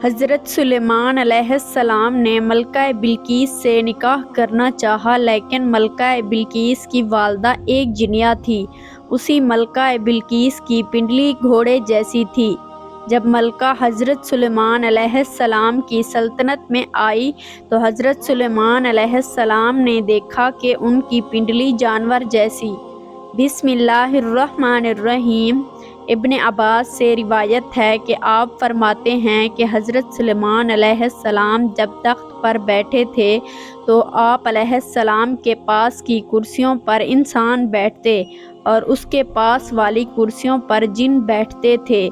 حضرت سلیمان علیہ السلام نے ملکہ بلقیس سے نکاح کرنا چاہا، لیکن ملکہ بلقیس کی والدہ ایک جنیہ تھی۔ اسی ملکہ بلقیس کی پنڈلی گھوڑے جیسی تھی۔ جب ملکہ حضرت سلیمان علیہ السلام کی سلطنت میں آئی تو حضرت سلیمان علیہ السلام نے دیکھا کہ ان کی پنڈلی جانور جیسی۔ بسم اللہ الرحمن الرحیم۔ ابن عباس سے روایت ہے کہ آپ فرماتے ہیں کہ حضرت سلیمان علیہ السلام جب تخت پر بیٹھے تھے تو آپ علیہ السلام کے پاس کی کرسیوں پر انسان بیٹھتے اور اس کے پاس والی کرسیوں پر جن بیٹھتے تھے۔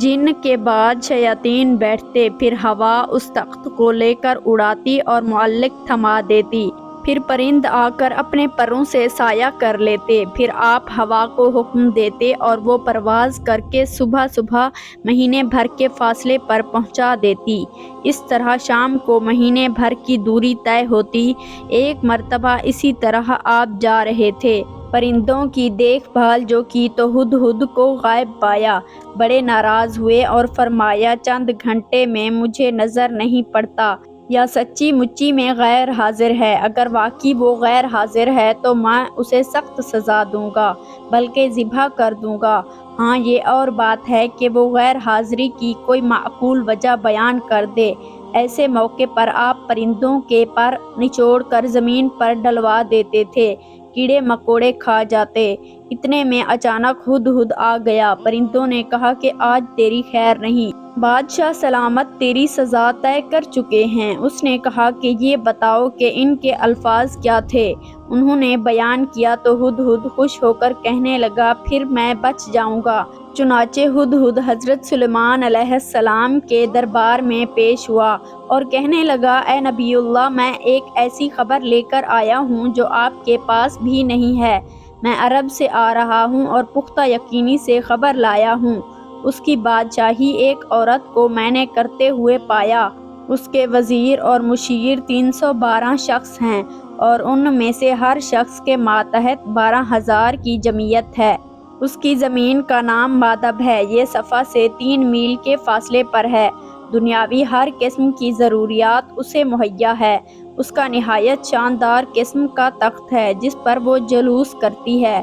جن کے بعد شیاطین بیٹھتے، پھر ہوا اس تخت کو لے کر اڑاتی اور معلق تھما دیتی، پھر پرند آ کر اپنے پروں سے سایہ کر لیتے، پھر آپ ہوا کو حکم دیتے اور وہ پرواز کر کے صبح صبح مہینے بھر کے فاصلے پر پہنچا دیتی۔ اس طرح شام کو مہینے بھر کی دوری طے ہوتی۔ ایک مرتبہ اسی طرح آپ جا رہے تھے، پرندوں کی دیکھ بھال جو کی تو ہدہد کو غائب پایا، بڑے ناراض ہوئے اور فرمایا چند گھنٹے میں مجھے نظر نہیں پڑتا، یا سچی مچی میں غیر حاضر ہے۔ اگر واقعی وہ غیر حاضر ہے تو میں اسے سخت سزا دوں گا، بلکہ ذبح کر دوں گا۔ ہاں یہ اور بات ہے کہ وہ غیر حاضری کی کوئی معقول وجہ بیان کر دے۔ ایسے موقع پر آپ پرندوں کے پر نچوڑ کر زمین پر ڈلوا دیتے تھے، کیڑے مکوڑے کھا جاتے۔ اتنے میں اچانک ہدہد آ گیا۔ پرندوں نے کہا کہ آج تیری خیر نہیں، بادشاہ سلامت تیری سزا طے کر چکے ہیں۔ اس نے کہا کہ یہ بتاؤ کہ ان کے الفاظ کیا تھے۔ انہوں نے بیان کیا تو ہدہد خوش ہو کر کہنے لگا پھر میں بچ جاؤں گا۔ چنانچہ ہدہد حضرت سلیمان علیہ السلام کے دربار میں پیش ہوا اور کہنے لگا اے نبی اللہ، میں ایک ایسی خبر لے کر آیا ہوں جو آپ کے پاس بھی نہیں ہے۔ میں عرب سے آ رہا ہوں اور پختہ یقینی سے خبر لایا ہوں۔ اس کی بادشاہی ایک عورت کو میں نے کرتے ہوئے پایا۔ اس کے وزیر اور مشیر 312 شخص ہیں اور ان میں سے ہر شخص کے ماتحت 12,000 کی جمعیت ہے۔ اس کی زمین کا نام مادب ہے، یہ صفا سے 3 میل کے فاصلے پر ہے۔ دنیاوی ہر قسم کی ضروریات اسے مہیا ہے۔ اس کا نہایت شاندار قسم کا تخت ہے جس پر وہ جلوس کرتی ہے،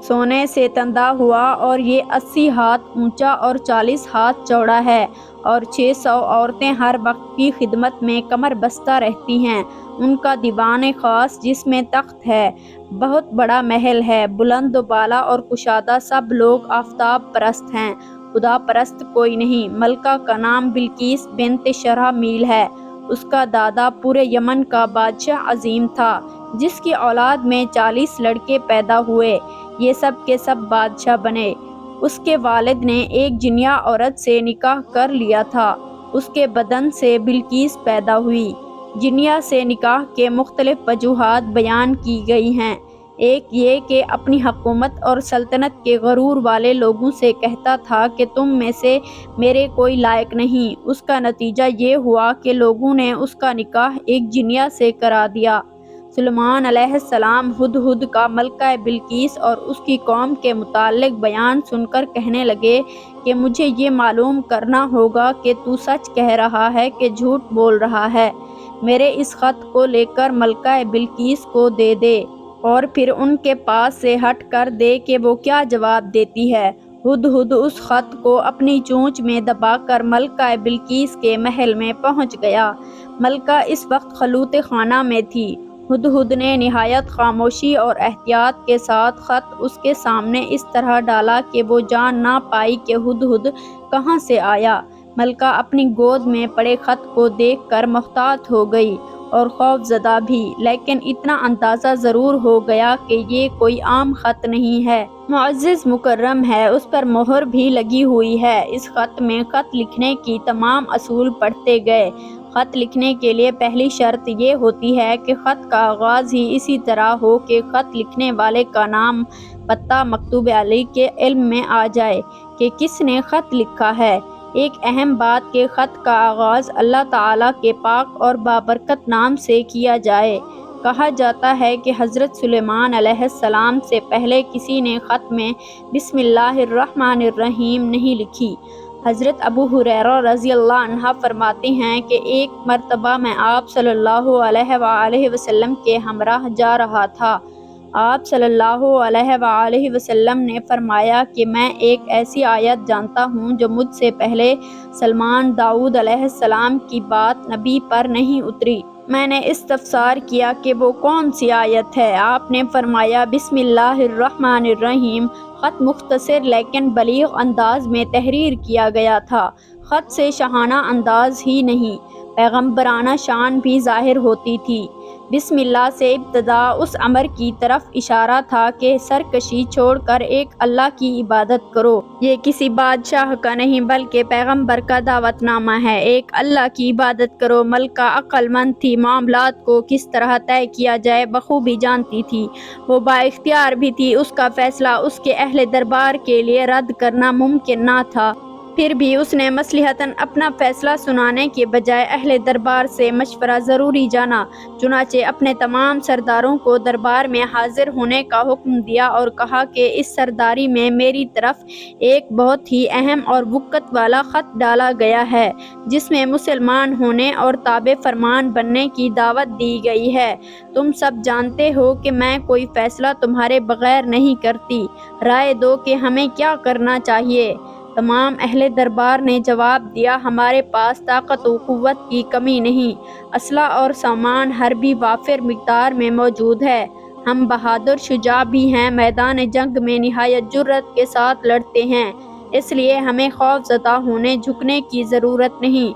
سونے سے تندہ ہوا، اور یہ 80 ہاتھ اونچا اور 40 ہاتھ چوڑا ہے، اور 600 عورتیں ہر وقت کی خدمت میں کمر بستہ رہتی ہیں۔ ان کا دیوان خاص جس میں تخت ہے بہت بڑا محل ہے، بلند و بالا اور کشادہ، سب لوگ آفتاب پرست ہیں، خدا پرست کوئی نہیں۔ ملکہ کا نام بلقیس بنت شرحمیل ہے۔ اس کا دادا پورے یمن کا بادشاہ عظیم تھا جس کی اولاد میں 40 لڑکے پیدا ہوئے، یہ سب کے سب بادشاہ بنے۔ اس کے والد نے ایک جنیہ عورت سے نکاح کر لیا تھا، اس کے بدن سے بلقیس پیدا ہوئی۔ جنیہ سے نکاح کے مختلف وجوہات بیان کی گئی ہیں۔ ایک یہ کہ اپنی حکومت اور سلطنت کے غرور والے لوگوں سے کہتا تھا کہ تم میں سے میرے کوئی لائق نہیں۔ اس کا نتیجہ یہ ہوا کہ لوگوں نے اس کا نکاح ایک جنیہ سے کرا دیا۔ سلیمان علیہ السلام ہدہد کا ملکہ بلقیس اور اس کی قوم کے متعلق بیان سن کر کہنے لگے کہ مجھے یہ معلوم کرنا ہوگا کہ تو سچ کہہ رہا ہے کہ جھوٹ بول رہا ہے۔ میرے اس خط کو لے کر ملکہ بلقیس کو دے دے اور پھر ان کے پاس سے ہٹ کر دے کہ وہ کیا جواب دیتی ہے۔ ہدہد اس خط کو اپنی چونچ میں دبا کر ملکہ بلقیس کے محل میں پہنچ گیا۔ ملکہ اس وقت خلوت خانہ میں تھی۔ ہدہد نے نہایت خاموشی اور احتیاط کے ساتھ خط اس کے سامنے اس طرح ڈالا کہ وہ جان نہ پائی کہ ہدہد کہاں سے آیا۔ ملکہ اپنی گود میں پڑے خط کو دیکھ کر محتاط ہو گئی اور خوف زدہ بھی، لیکن اتنا اندازہ ضرور ہو گیا کہ یہ کوئی عام خط نہیں ہے، معزز مکرم ہے، اس پر مہر بھی لگی ہوئی ہے۔ اس خط میں خط لکھنے کی تمام اصول پڑھتے گئے۔ خط لکھنے کے لیے پہلی شرط یہ ہوتی ہے کہ خط کا آغاز ہی اسی طرح ہو کہ خط لکھنے والے کا نام پتہ مکتوب علیہ کے علم میں آ جائے کہ کس نے خط لکھا ہے۔ ایک اہم بات کہ خط کا آغاز اللہ تعالیٰ کے پاک اور بابرکت نام سے کیا جائے۔ کہا جاتا ہے کہ حضرت سلیمان علیہ السلام سے پہلے کسی نے خط میں بسم اللہ الرحمن الرحیم نہیں لکھی۔ حضرت ابو ہریرہ رضی اللہ عنہ فرماتے ہیں کہ ایک مرتبہ میں آپ صلی اللہ علیہ وآلہ وسلم کے ہمراہ جا رہا تھا۔ آپ صلی اللہ علیہ وآلہ وسلم نے فرمایا کہ میں ایک ایسی آیت جانتا ہوں جو مجھ سے پہلے سلمان داؤد علیہ السلام کی بات نبی پر نہیں اتری۔ میں نے استفسار کیا کہ وہ کون سی آیت ہے؟ آپ نے فرمایا بسم اللہ الرحمن الرحیم۔ خط مختصر لیکن بلیغ انداز میں تحریر کیا گیا تھا۔ خط سے شاہانہ انداز ہی نہیں، پیغمبرانہ شان بھی ظاہر ہوتی تھی۔ بسم اللہ سے ابتدا اس امر کی طرف اشارہ تھا کہ سرکشی چھوڑ کر ایک اللہ کی عبادت کرو۔ یہ کسی بادشاہ کا نہیں بلکہ پیغمبر کا دعوت نامہ ہے۔ ایک اللہ کی عبادت کرو۔ ملکہ عقل مند تھی، معاملات کو کس طرح طے کیا جائے بخوبی جانتی تھی۔ وہ بااختیار بھی تھی، اس کا فیصلہ اس کے اہل دربار کے لیے رد کرنا ممکن نہ تھا۔ پھر بھی اس نے مصلحتاً اپنا فیصلہ سنانے کے بجائے اہل دربار سے مشورہ ضروری جانا۔ چنانچہ اپنے تمام سرداروں کو دربار میں حاضر ہونے کا حکم دیا اور کہا کہ اس سرداری میں میری طرف ایک بہت ہی اہم اور وقت والا خط ڈالا گیا ہے، جس میں مسلمان ہونے اور تابع فرمان بننے کی دعوت دی گئی ہے۔ تم سب جانتے ہو کہ میں کوئی فیصلہ تمہارے بغیر نہیں کرتی۔ رائے دو کہ ہمیں کیا کرنا چاہیے۔ تمام اہل دربار نے جواب دیا، ہمارے پاس طاقت و قوت کی کمی نہیں، اسلحہ اور سامان حربی وافر مقدار میں موجود ہے۔ ہم بہادر شجاع بھی ہیں، میدان جنگ میں نہایت جرأت کے ساتھ لڑتے ہیں، اس لیے ہمیں خوف زدہ ہونے جھکنے کی ضرورت نہیں۔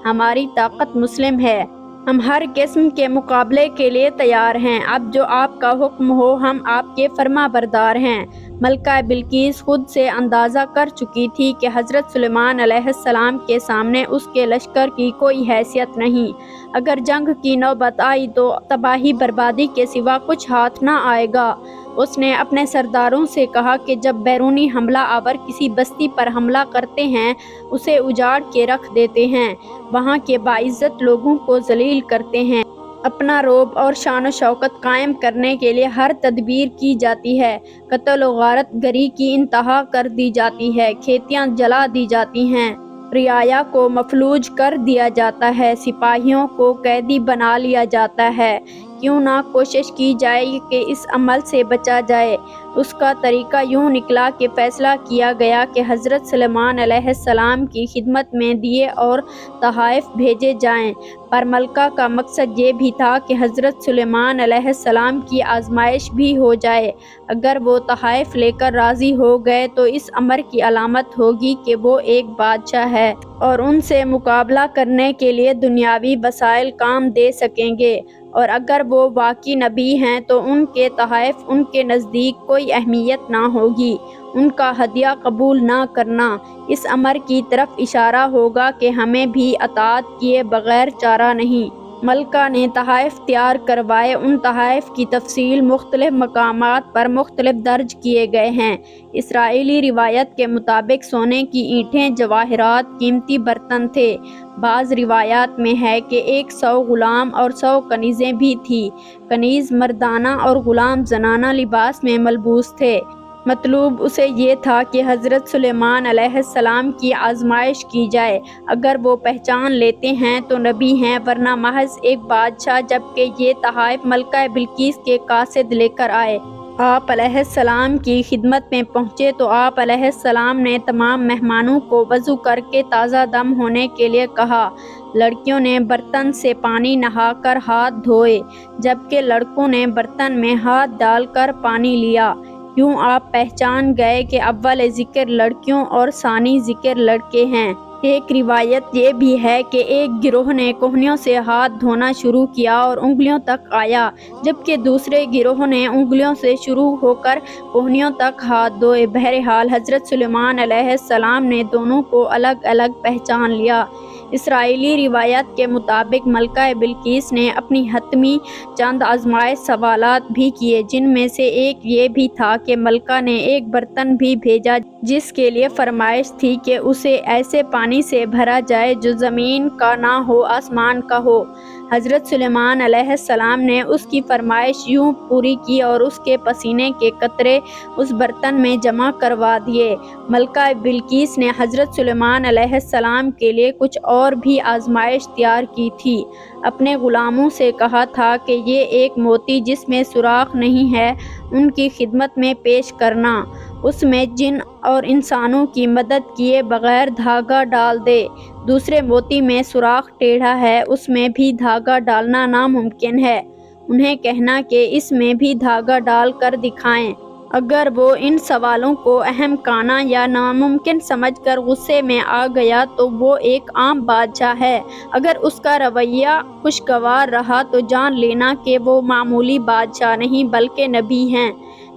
ہماری طاقت مسلم ہے، ہم ہر قسم کے مقابلے کے لیے تیار ہیں۔ اب جو آپ کا حکم ہو ہم آپ کے فرما بردار ہیں۔ ملکہ بلقیس خود سے اندازہ کر چکی تھی کہ حضرت سلیمان علیہ السلام کے سامنے اس کے لشکر کی کوئی حیثیت نہیں۔ اگر جنگ کی نوبت آئی تو تباہی بربادی کے سوا کچھ ہاتھ نہ آئے گا۔ اس نے اپنے سرداروں سے کہا کہ جب بیرونی حملہ آور کسی بستی پر حملہ کرتے ہیں، اسے اجاڑ کے رکھ دیتے ہیں، وہاں کے باعزت لوگوں کو ذلیل کرتے ہیں، اپنا رعب اور شان و شوکت قائم کرنے کے لیے ہر تدبیر کی جاتی ہے، قتل و غارت گری کی انتہا کر دی جاتی ہے، کھیتیاں جلا دی جاتی ہیں، رعایا کو مفلوج کر دیا جاتا ہے، سپاہیوں کو قیدی بنا لیا جاتا ہے۔ کیوں نہ کوشش کی جائے کہ اس عمل سے بچا جائے؟ اس کا طریقہ یوں نکلا کہ فیصلہ کیا گیا کہ حضرت سلیمان علیہ السلام کی خدمت میں دیے اور تحائف بھیجے جائیں، پر ملکہ کا مقصد یہ بھی تھا کہ حضرت سلیمان علیہ السلام کی آزمائش بھی ہو جائے۔ اگر وہ تحائف لے کر راضی ہو گئے تو اس امر کی علامت ہوگی کہ وہ ایک بادشاہ ہے اور ان سے مقابلہ کرنے کے لیے دنیاوی وسائل کام دے سکیں گے، اور اگر وہ واقعی نبی ہیں تو ان کے تحائف ان کے نزدیک کوئی اہمیت نہ ہوگی، ان کا ہدیہ قبول نہ کرنا اس امر کی طرف اشارہ ہوگا کہ ہمیں بھی اطاعت کیے بغیر چارہ نہیں۔ ملکہ نے تحائف تیار کروائے۔ ان تحائف کی تفصیل مختلف مقامات پر مختلف درج کیے گئے ہیں۔ اسرائیلی روایت کے مطابق سونے کی اینٹیں، جواہرات، قیمتی برتن تھے۔ بعض روایات میں ہے کہ 100 غلام اور 100 کنیزیں بھی تھیں۔ کنیز مردانہ اور غلام زنانہ لباس میں ملبوس تھے۔ مطلوب اسے یہ تھا کہ حضرت سلیمان علیہ السلام کی آزمائش کی جائے، اگر وہ پہچان لیتے ہیں تو نبی ہیں، ورنہ محض ایک بادشاہ۔ جبکہ یہ تحائف ملکہ بلقیس کے قاصد لے کر آئے۔ آپ علیہ السلام کی خدمت میں پہنچے تو آپ علیہ السلام نے تمام مہمانوں کو وضو کر کے تازہ دم ہونے کے لیے کہا۔ لڑکیوں نے برتن سے پانی نہا کر ہاتھ دھوئے، جبکہ لڑکوں نے برتن میں ہاتھ ڈال کر پانی لیا۔ یوں آپ پہچان گئے کہ اول ذکر لڑکیوں اور ثانی ذکر لڑکے ہیں۔ ایک روایت یہ بھی ہے کہ ایک گروہ نے کوہنیوں سے ہاتھ دھونا شروع کیا اور انگلیوں تک آیا، جبکہ دوسرے گروہ نے انگلیوں سے شروع ہو کر کوہنیوں تک ہاتھ دھوئے۔ بہرحال حضرت سلیمان علیہ السلام نے دونوں کو الگ الگ پہچان لیا۔ اسرائیلی روایت کے مطابق ملکہ بلقیس نے اپنی حتمی چند آزمائش سوالات بھی کیے، جن میں سے ایک یہ بھی تھا کہ ملکہ نے ایک برتن بھی بھیجا جس کے لیے فرمائش تھی کہ اسے ایسے پانی سے بھرا جائے جو زمین کا نہ ہو، آسمان کا ہو۔ حضرت سلیمان علیہ السلام نے اس کی فرمائش یوں پوری کی اور اس کے پسینے کے قطرے اس برتن میں جمع کروا دیے۔ ملکہ بلقیس نے حضرت سلیمان علیہ السلام کے لیے کچھ اور بھی آزمائش تیار کی تھی۔ اپنے غلاموں سے کہا تھا کہ یہ ایک موتی جس میں سوراخ نہیں ہے ان کی خدمت میں پیش کرنا، اس میں جن اور انسانوں کی مدد کیے بغیر دھاگا ڈال دے۔ دوسرے موتی میں سوراخ ٹیڑھا ہے، اس میں بھی دھاگا ڈالنا ناممکن ہے۔ انہیں کہنا کہ اس میں بھی دھاگا ڈال کر دکھائیں۔ اگر وہ ان سوالوں کو اہم کانہ یا ناممکن سمجھ کر غصے میں آ گیا تو وہ ایک عام بادشاہ ہے، اگر اس کا رویہ خوشگوار رہا تو جان لینا کہ وہ معمولی بادشاہ نہیں بلکہ نبی ہیں۔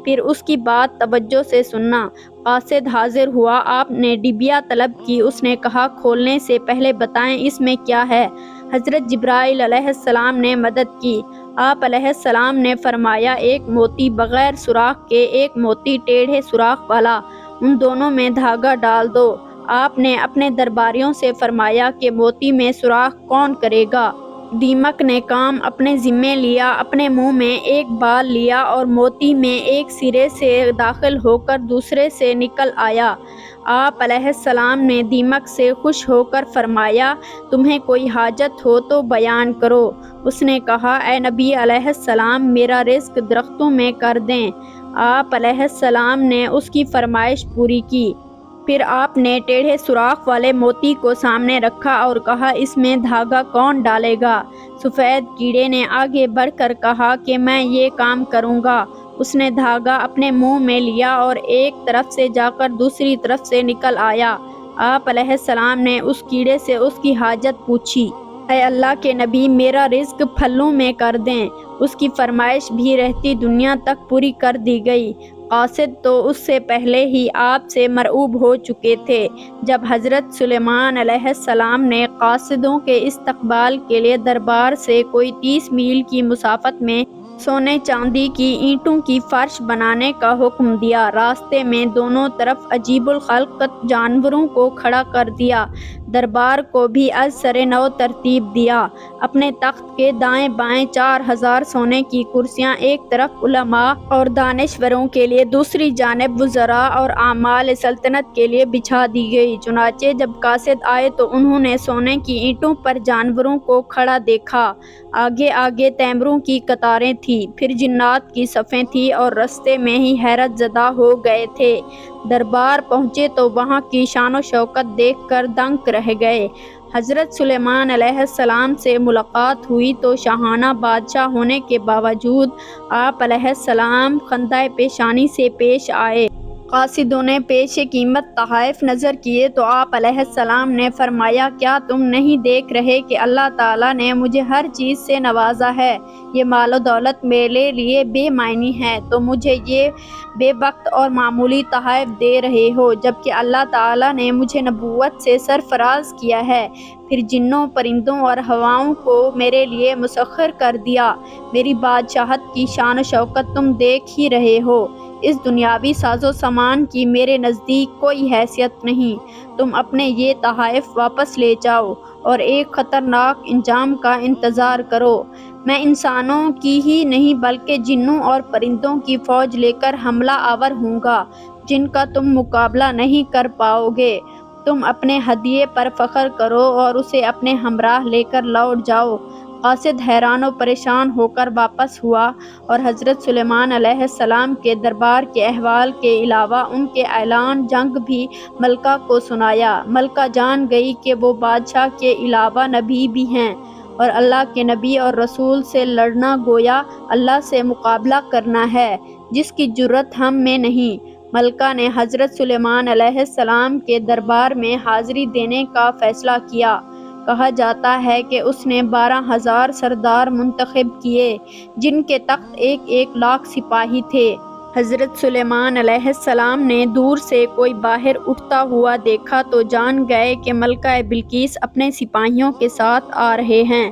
پھر اس کی بات توجہ سے سننا۔ قاصد حاضر ہوا، آپ نے ڈبیا طلب کی۔ اس نے کہا کھولنے سے پہلے بتائیں اس میں کیا ہے۔ حضرت جبرائیل علیہ السلام نے مدد کی۔ آپ علیہ السلام نے فرمایا ایک موتی بغیر سوراخ کے، ایک موتی ٹیڑھے سوراخ والا، ان دونوں میں دھاگا ڈال دو۔ آپ نے اپنے درباریوں سے فرمایا کہ موتی میں سوراخ کون کرے گا؟ دیمک نے کام اپنے ذمے لیا، اپنے منہ میں ایک بال لیا اور موتی میں ایک سرے سے داخل ہو کر دوسرے سے نکل آیا۔ آپ علیہ السلام نے دیمک سے خوش ہو کر فرمایا تمہیں کوئی حاجت ہو تو بیان کرو۔ اس نے کہا اے نبی علیہ السلام میرا رزق درختوں میں کر دیں۔ آپ علیہ السلام نے اس کی فرمائش پوری کی۔ پھر آپ نے ٹیڑھے سوراخ والے موتی کو سامنے رکھا اور کہا اس میں دھاگا کون ڈالے گا؟ سفید کیڑے نے آگے بڑھ کر کہا کہ میں یہ کام کروں گا۔ اس نے دھاگا اپنے منہ میں لیا اور ایک طرف سے جا کر دوسری طرف سے نکل آیا۔ آپ علیہ السلام نے اس کیڑے سے اس کی حاجت پوچھی۔ اے اللہ کے نبی میرا رزق پھلوں میں کر دیں۔ اس کی فرمائش بھی رہتی دنیا تک پوری کر دی گئی۔ قاصد تو اس سے پہلے ہی آپ سے مرعوب ہو چکے تھے۔ جب حضرت سلیمان علیہ السلام نے قاصدوں کے استقبال کے لیے دربار سے کوئی 30 میل کی مسافت میں سونے چاندی کی اینٹوں کی فرش بنانے کا حکم دیا، راستے میں دونوں طرف عجیب الخلقت جانوروں کو کھڑا کر دیا، دربار کو بھی از سر نو ترتیب دیا۔ اپنے تخت کے دائیں بائیں 4000 سونے کی کرسیاں ایک طرف علماء اور دانشوروں کے لیے، دوسری جانب وزراء اور عمال سلطنت کے لیے بچھا دی گئی۔ چنانچہ جب قاصد آئے تو انہوں نے سونے کی اینٹوں پر جانوروں کو کھڑا دیکھا، آگے آگے تیموروں کی قطاریں تھیں، پھر جنات کی صفیں تھیں اور رستے میں ہی حیرت زدہ ہو گئے تھے۔ دربار پہنچے تو وہاں کی شان و شوکت دیکھ کر دنگ رہ گئے۔ حضرت سلیمان علیہ السلام سے ملاقات ہوئی تو شاہانہ بادشاہ ہونے کے باوجود آپ علیہ السلام خندۂ پیشانی سے پیش آئے۔ قاصدوں نے پیش قیمت تحائف نظر کیے تو آپ علیہ السلام نے فرمایا کیا تم نہیں دیکھ رہے کہ اللہ تعالیٰ نے مجھے ہر چیز سے نوازا ہے؟ یہ مال و دولت میرے لیے بے معنی ہے، تو مجھے یہ بے وقت اور معمولی تحائف دے رہے ہو، جبکہ اللہ تعالیٰ نے مجھے نبوت سے سرفراز کیا ہے، پھر جنوں پرندوں اور ہواؤں کو میرے لیے مسخر کر دیا۔ میری بادشاہت کی شان و شوکت تم دیکھ ہی رہے ہو، اس دنیاوی ساز و سامان کی میرے نزدیک کوئی حیثیت نہیں۔ تم اپنے یہ تحائف واپس لے جاؤ اور ایک خطرناک انجام کا انتظار کرو۔ میں انسانوں کی ہی نہیں بلکہ جنوں اور پرندوں کی فوج لے کر حملہ آور ہوں گا جن کا تم مقابلہ نہیں کر پاؤ گے۔ تم اپنے ہدیے پر فخر کرو اور اسے اپنے ہمراہ لے کر لوٹ جاؤ۔ قاصد حیران و پریشان ہو کر واپس ہوا اور حضرت سلیمان علیہ السلام کے دربار کے احوال کے علاوہ ان کے اعلان جنگ بھی ملکہ کو سنایا۔ ملکہ جان گئی کہ وہ بادشاہ کے علاوہ نبی بھی ہیں اور اللہ کے نبی اور رسول سے لڑنا گویا اللہ سے مقابلہ کرنا ہے جس کی جرأت ہم میں نہیں۔ ملکہ نے حضرت سلیمان علیہ السلام کے دربار میں حاضری دینے کا فیصلہ کیا۔ کہا جاتا ہے کہ اس نے 12,000 سردار منتخب کیے جن کے تخت 1 لاکھ سپاہی تھے۔ حضرت سلیمان علیہ السلام نے دور سے کوئی باہر اٹھتا ہوا دیکھا تو جان گئے کہ ملکہ بلقیس اپنے سپاہیوں کے ساتھ آ رہے ہیں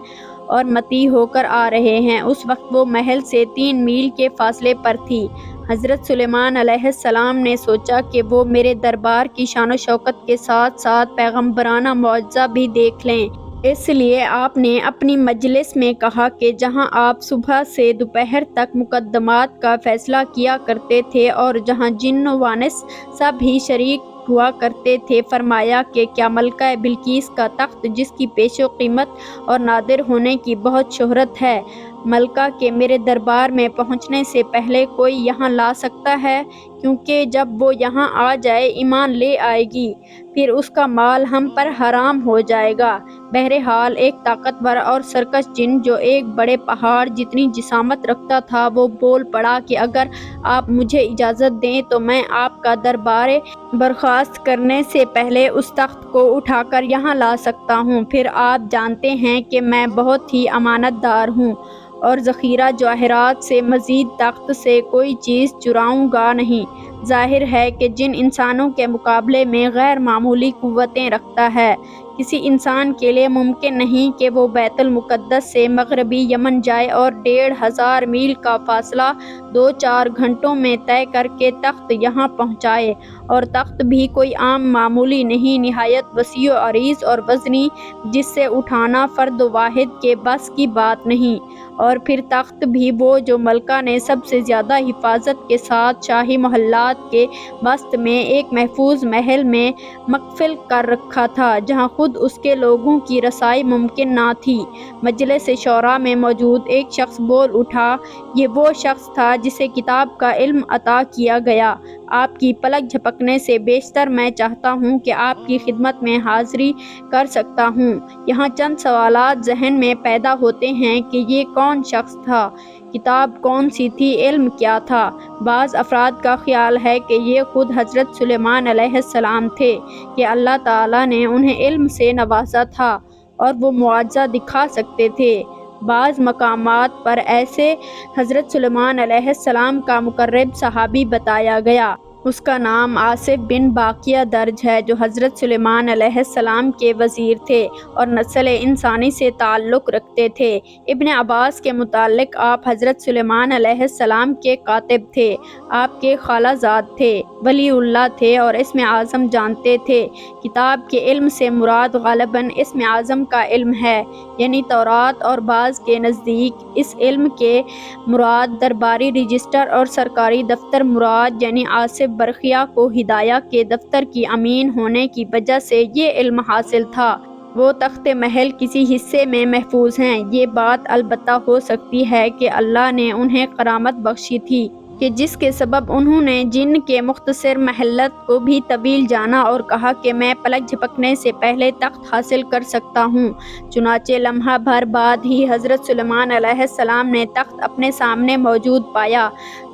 اور مطیع ہو کر آ رہے ہیں۔ اس وقت وہ محل سے 3 میل کے فاصلے پر تھی۔ حضرت سلیمان علیہ السلام نے سوچا کہ وہ میرے دربار کی شان و شوکت کے ساتھ ساتھ پیغمبرانہ معجزہ بھی دیکھ لیں۔ اس لیے آپ نے اپنی مجلس میں کہا کہ جہاں آپ صبح سے دوپہر تک مقدمات کا فیصلہ کیا کرتے تھے اور جہاں جن و انس سب ہی شریک ہوا کرتے تھے، فرمایا کہ کیا ملکہ بلقیس کا تخت، جس کی پیش و قیمت اور نادر ہونے کی بہت شہرت ہے، ملکہ کے میرے دربار میں پہنچنے سے پہلے کوئی یہاں لا سکتا ہے؟ کیونکہ جب وہ یہاں آ جائے، ایمان لے آئے گی، پھر اس کا مال ہم پر حرام ہو جائے گا۔ بہرحال ایک طاقتور اور سرکش جن جو ایک بڑے پہاڑ جتنی جسامت رکھتا تھا، وہ بول پڑا کہ اگر آپ مجھے اجازت دیں تو میں آپ کا دربار برخاست کرنے سے پہلے اس تخت کو اٹھا کر یہاں لا سکتا ہوں۔ پھر آپ جانتے ہیں کہ میں بہت ہی امانت دار ہوں اور ذخیرہ جواہرات سے مزید تخت سے کوئی چیز چراؤں گا نہیں۔ ظاہر ہے کہ جن انسانوں کے مقابلے میں غیر معمولی قوتیں رکھتا ہے، کسی انسان کے لیے ممکن نہیں کہ وہ بیت المقدس سے مغربی یمن جائے اور 1500 میل کا فاصلہ 2-4 گھنٹوں میں طے کر کے تخت یہاں پہنچائے، اور تخت بھی کوئی عام معمولی نہیں، نہایت وسیع و عریض اور وزنی، جس سے اٹھانا فرد واحد کے بس کی بات نہیں۔ اور پھر تخت بھی وہ جو ملکہ نے سب سے زیادہ حفاظت کے ساتھ شاہی محلات کے وسط میں ایک محفوظ محل میں مقفل کر رکھا تھا، جہاں خود اس کے لوگوں کی رسائی ممکن نہ تھی۔ مجلس شورا میں موجود ایک شخص بول اٹھا، یہ وہ شخص تھا جسے کتاب کا علم عطا کیا گیا۔ آپ کی پلک جھپکنے سے بیشتر میں چاہتا ہوں کہ آپ کی خدمت میں حاضری کر سکتا ہوں۔ یہاں چند سوالات ذہن میں پیدا ہوتے ہیں کہ یہ کون شخص تھا، کتاب کون سی تھی، علم کیا تھا؟ بعض افراد کا خیال ہے کہ یہ خود حضرت سلیمان علیہ السلام تھے، کہ اللہ تعالیٰ نے انہیں علم سے نوازا تھا اور وہ معجزہ دکھا سکتے تھے۔ بعض مقامات پر ایسے حضرت سلیمان علیہ السلام کا مقرب صحابی بتایا گیا۔ اس کا نام آصف بن باقیہ درج ہے، جو حضرت سلیمان علیہ السلام کے وزیر تھے اور نسل انسانی سے تعلق رکھتے تھے۔ ابن عباس کے متعلق آپ حضرت سلیمان علیہ السلام کے کاتب تھے، آپ کے خالہ زاد تھے، ولی اللہ تھے اور اسم اعظم جانتے تھے۔ کتاب کے علم سے مراد غالباً اسم اعظم کا علم ہے، یعنی تورات، اور بعض کے نزدیک اس علم کے مراد درباری رجسٹر اور سرکاری دفتر مراد، یعنی آصف برقیہ کو ہدایہ کے دفتر کی امین ہونے کی وجہ سے یہ علم حاصل تھا۔ وہ تخت محل کسی حصے میں محفوظ ہیں۔ یہ بات البتہ ہو سکتی ہے کہ اللہ نے انہیں کرامت بخشی تھی کہ جس کے سبب انہوں نے جن کے مختصر مہلت کو بھی طویل جانا اور کہا کہ میں پلک جھپکنے سے پہلے تخت حاصل کر سکتا ہوں۔ چنانچہ لمحہ بھر بعد ہی حضرت سلیمان علیہ السلام نے تخت اپنے سامنے موجود پایا۔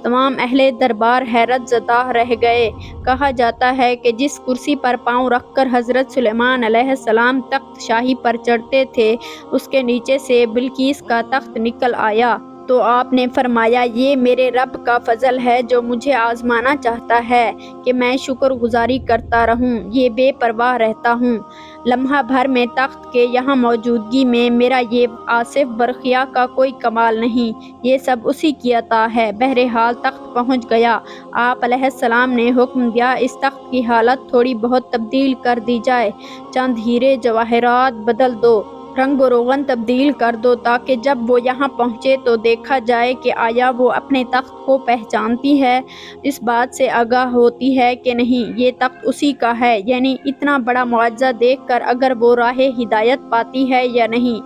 تمام اہل دربار حیرت زدہ رہ گئے۔ کہا جاتا ہے کہ جس کرسی پر پاؤں رکھ کر حضرت سلیمان علیہ السلام تخت شاہی پر چڑھتے تھے، اس کے نیچے سے بلقیس کا تخت نکل آیا۔ تو آپ نے فرمایا، یہ میرے رب کا فضل ہے جو مجھے آزمانا چاہتا ہے کہ میں شکر گزاری کرتا رہوں، یہ بے پرواہ رہتا ہوں۔ لمحہ بھر میں تخت کے یہاں موجودگی میں میرا یہ آصف برقیہ کا کوئی کمال نہیں، یہ سب اسی کی عطا ہے۔ بہرحال تخت پہنچ گیا۔ آپ علیہ السلام نے حکم دیا، اس تخت کی حالت تھوڑی بہت تبدیل کر دی جائے، چند ہیرے جواہرات بدل دو، رنگ و روغن تبدیل کر دو، تاکہ جب وہ یہاں پہنچے تو دیکھا جائے کہ آیا وہ اپنے تخت کو پہچانتی ہے، اس بات سے آگاہ ہوتی ہے کہ نہیں، یہ تخت اسی کا ہے، یعنی اتنا بڑا معجزہ دیکھ کر اگر وہ راہ ہدایت پاتی ہے یا نہیں۔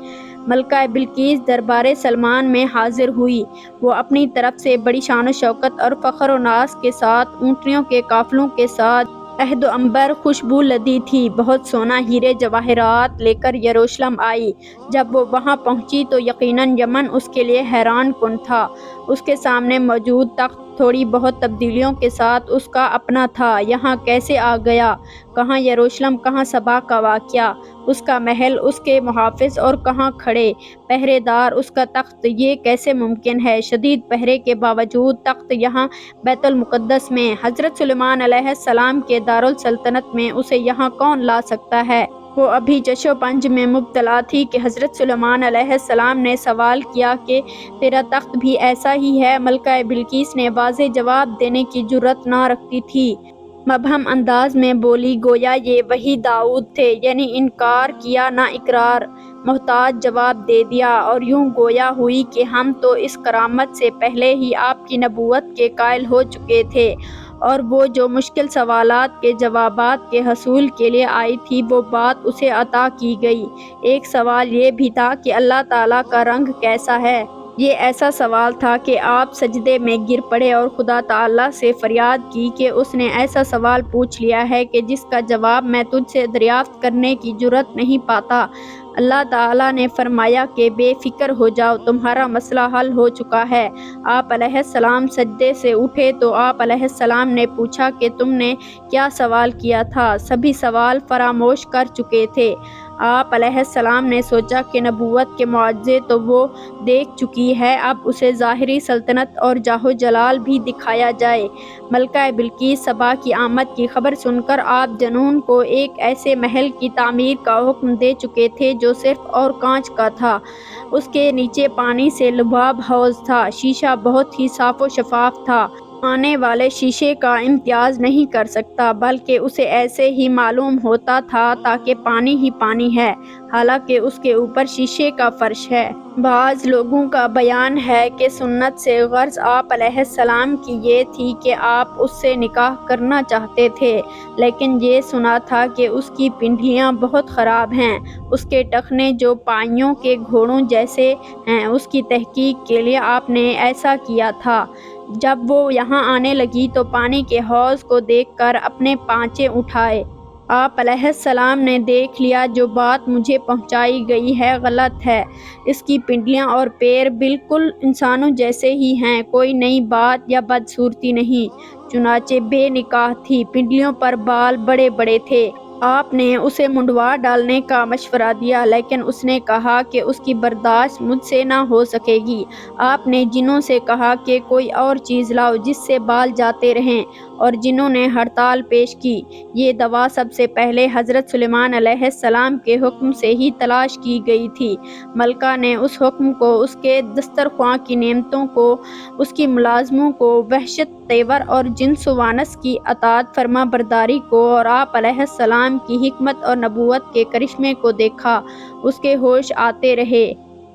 ملکہ بلقیس دربار سلمان میں حاضر ہوئی۔ وہ اپنی طرف سے بڑی شان و شوکت اور فخر و ناز کے ساتھ اونٹنیوں کے قافلوں کے ساتھ عہد و عنبر خوشبو لدی تھی، بہت سونا ہیرے جواہرات لے کر یروشلم آئی۔ جب وہ وہاں پہنچی تو یقیناً یمن اس کے لیے حیران کن تھا۔ اس کے سامنے موجود تخت تھوڑی بہت تبدیلیوں کے ساتھ اس کا اپنا تھا۔ یہاں کیسے آ گیا؟ کہاں یروشلم، کہاں سبا کا واقعہ، اس کا محل، اس کے محافظ اور کہاں کھڑے پہرے دار، اس کا تخت، یہ کیسے ممکن ہے؟ شدید پہرے کے باوجود تخت یہاں بیت المقدس میں، حضرت سلیمان علیہ السلام کے دارالسلطنت میں، اسے یہاں کون لا سکتا ہے؟ وہ ابھی جش و پنج میں مبتلا تھی کہ حضرت سلیمان علیہ السلام نے سوال کیا کہ تیرا تخت بھی ایسا ہی ہے؟ ملکہ بلقیس نے واضح جواب دینے کی جرأت نہ رکھتی تھی، مبہم انداز میں بولی، گویا یہ وہی داؤد تھے، یعنی انکار کیا نہ اقرار۔ محتاج جواب دے دیا اور یوں گویا ہوئی کہ ہم تو اس کرامت سے پہلے ہی آپ کی نبوت کے قائل ہو چکے تھے، اور وہ جو مشکل سوالات کے جوابات کے حصول کے لیے آئی تھی وہ بات اسے عطا کی گئی۔ ایک سوال یہ بھی تھا کہ اللہ تعالیٰ کا رنگ کیسا ہے؟ یہ ایسا سوال تھا کہ آپ سجدے میں گر پڑے اور خدا تعالیٰ سے فریاد کی کہ اس نے ایسا سوال پوچھ لیا ہے کہ جس کا جواب میں تجھ سے دریافت کرنے کی جرأت نہیں پاتا۔ اللہ تعالیٰ نے فرمایا کہ بے فکر ہو جاؤ، تمہارا مسئلہ حل ہو چکا ہے۔ آپ علیہ السلام سجدے سے اٹھے تو آپ علیہ السلام نے پوچھا کہ تم نے کیا سوال کیا تھا؟ سبھی سوال فراموش کر چکے تھے۔ آپ علیہ السلام نے سوچا کہ نبوت کے معجزے تو وہ دیکھ چکی ہے، اب اسے ظاہری سلطنت اور جاہ و جلال بھی دکھایا جائے۔ ملکہ بلقیس صبا کی آمد کی خبر سن کر آپ جنون کو ایک ایسے محل کی تعمیر کا حکم دے چکے تھے جو صرف اور کانچ کا تھا۔ اس کے نیچے پانی سے لباب حوض تھا، شیشہ بہت ہی صاف و شفاف تھا۔ آنے والے شیشے کا امتیاز نہیں کر سکتا، بلکہ اسے ایسے ہی معلوم ہوتا تھا تاکہ پانی ہی پانی ہے، حالانکہ اس کے اوپر شیشے کا فرش ہے۔ بعض لوگوں کا بیان ہے کہ سنت سے غرض آپ علیہ السلام کی یہ تھی کہ آپ اس سے نکاح کرنا چاہتے تھے، لیکن یہ سنا تھا کہ اس کی پنڈلیاں بہت خراب ہیں، اس کے ٹخنے جو پائیوں کے گھوڑوں جیسے ہیں۔ اس کی تحقیق کے لیے آپ نے ایسا کیا تھا۔ جب وہ یہاں آنے لگی تو پانی کے حوض کو دیکھ کر اپنے پانچے اٹھائے۔ آپ علیہ السلام نے دیکھ لیا جو بات مجھے پہنچائی گئی ہے غلط ہے، اس کی پنڈلیاں اور پیر بالکل انسانوں جیسے ہی ہیں، کوئی نئی بات یا بدصورتی نہیں۔ چنانچہ بے نکاح تھی، پنڈلیوں پر بال بڑے بڑے تھے۔ آپ نے اسے منڈوا ڈالنے کا مشورہ دیا، لیکن اس نے کہا کہ اس کی برداشت مجھ سے نہ ہو سکے گی۔ آپ نے جنوں سے کہا کہ کوئی اور چیز لاؤ جس سے بال جاتے رہیں، اور جنوں نے ہڑتال پیش کی۔ یہ دوا سب سے پہلے حضرت سلیمان علیہ السلام کے حکم سے ہی تلاش کی گئی تھی۔ ملکہ نے اس حکم کو، اس کے دسترخواں کی نعمتوں کو، اس کی ملازموں کو، وحشت تیور اور جنس و وانس کی اطاعت فرما برداری کو، اور آپ علیہ السلام کی حکمت اور نبوت کے کرشمے کو دیکھا۔ اس کے ہوش آتے رہے۔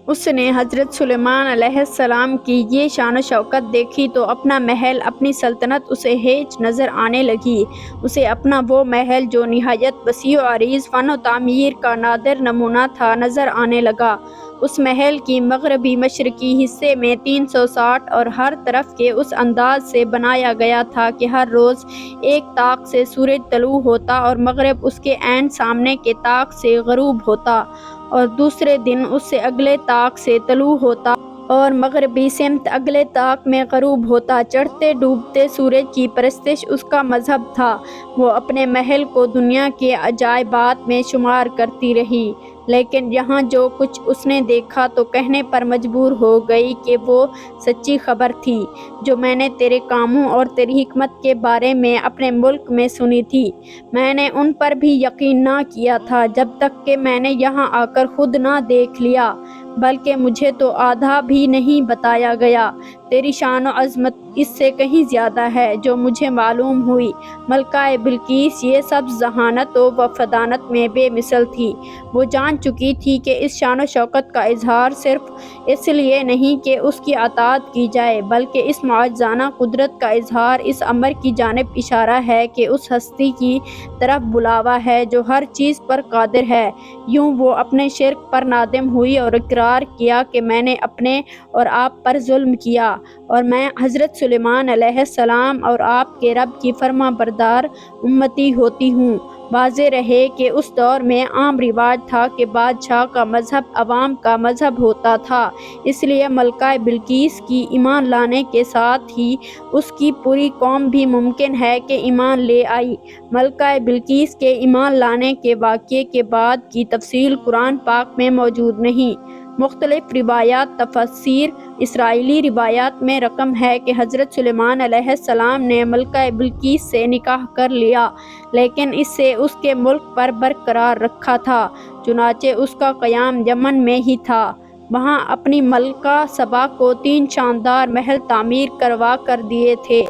اس نے حضرت سلیمان علیہ السلام کی یہ شان و شوکت دیکھی تو اپنا محل، اپنی سلطنت اسے ہیچ نظر آنے لگی۔ اسے اپنا وہ محل جو نہایت وسیع و عریض فن و تعمیر کا نادر نمونہ تھا نظر آنے لگا۔ اس محل کی مغربی مشرقی حصے میں 360 اور ہر طرف کے اس انداز سے بنایا گیا تھا کہ ہر روز ایک طاق سے سورج طلوع ہوتا اور مغرب اس کے عین سامنے کے طاق سے غروب ہوتا، اور دوسرے دن اس سے اگلے طاق سے طلوع ہوتا اور مغربی سمت اگلے طاق میں غروب ہوتا۔ چڑھتے ڈوبتے سورج کی پرستش اس کا مذہب تھا۔ وہ اپنے محل کو دنیا کے عجائبات میں شمار کرتی رہی، لیکن یہاں جو کچھ اس نے دیکھا تو کہنے پر مجبور ہو گئی کہ وہ سچی خبر تھی جو میں نے تیرے کاموں اور تیری حکمت کے بارے میں اپنے ملک میں سنی تھی۔ میں نے ان پر بھی یقین نہ کیا تھا جب تک کہ میں نے یہاں آ کر خود نہ دیکھ لیا، بلکہ مجھے تو آدھا بھی نہیں بتایا گیا۔ تیری شان و عظمت اس سے کہیں زیادہ ہے جو مجھے معلوم ہوئی۔ ملکہ بلقیس یہ سب ذہانت و فطانت میں بے مثل تھی۔ وہ جان چکی تھی کہ اس شان و شوکت کا اظہار صرف اس لیے نہیں کہ اس کی اطاعت کی جائے، بلکہ اس معجزانہ قدرت کا اظہار اس امر کی جانب اشارہ ہے کہ اس ہستی کی طرف بلاوا ہے جو ہر چیز پر قادر ہے۔ یوں وہ اپنے شرک پر نادم ہوئی اور اقرار کیا کہ میں نے اپنے اور آپ پر ظلم کیا، اور میں حضرت سلیمان علیہ السلام اور آپ کے رب کی فرما بردار امتی ہوتی ہوں۔ واضح رہے کہ اس دور میں عام رواج تھا کہ بادشاہ کا مذہب عوام کا مذہب ہوتا تھا، اس لیے ملکہ بلقیس کی ایمان لانے کے ساتھ ہی اس کی پوری قوم بھی ممکن ہے کہ ایمان لے آئی۔ ملکہ بلقیس کے ایمان لانے کے واقعے کے بعد کی تفصیل قرآن پاک میں موجود نہیں۔ مختلف روایات تفسیر اسرائیلی روایات میں رقم ہے کہ حضرت سلیمان علیہ السلام نے ملکہ بلقیس سے نکاح کر لیا، لیکن اس سے اس کے ملک پر برقرار رکھا تھا، چنانچہ اس کا قیام یمن میں ہی تھا۔ وہاں اپنی ملکہ سبا کو 3 شاندار محل تعمیر کروا کر دیے تھے۔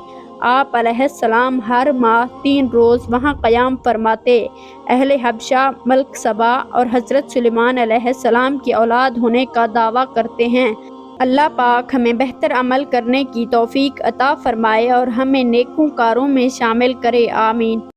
آپ علیہ السلام ہر ماہ 3 روز وہاں قیام فرماتے۔ اہل حبشہ، ملک سبا اور حضرت سلیمان علیہ السلام کی اولاد ہونے کا دعویٰ کرتے ہیں۔ اللہ پاک ہمیں بہتر عمل کرنے کی توفیق عطا فرمائے اور ہمیں نیکوکاروں میں شامل کرے، آمین۔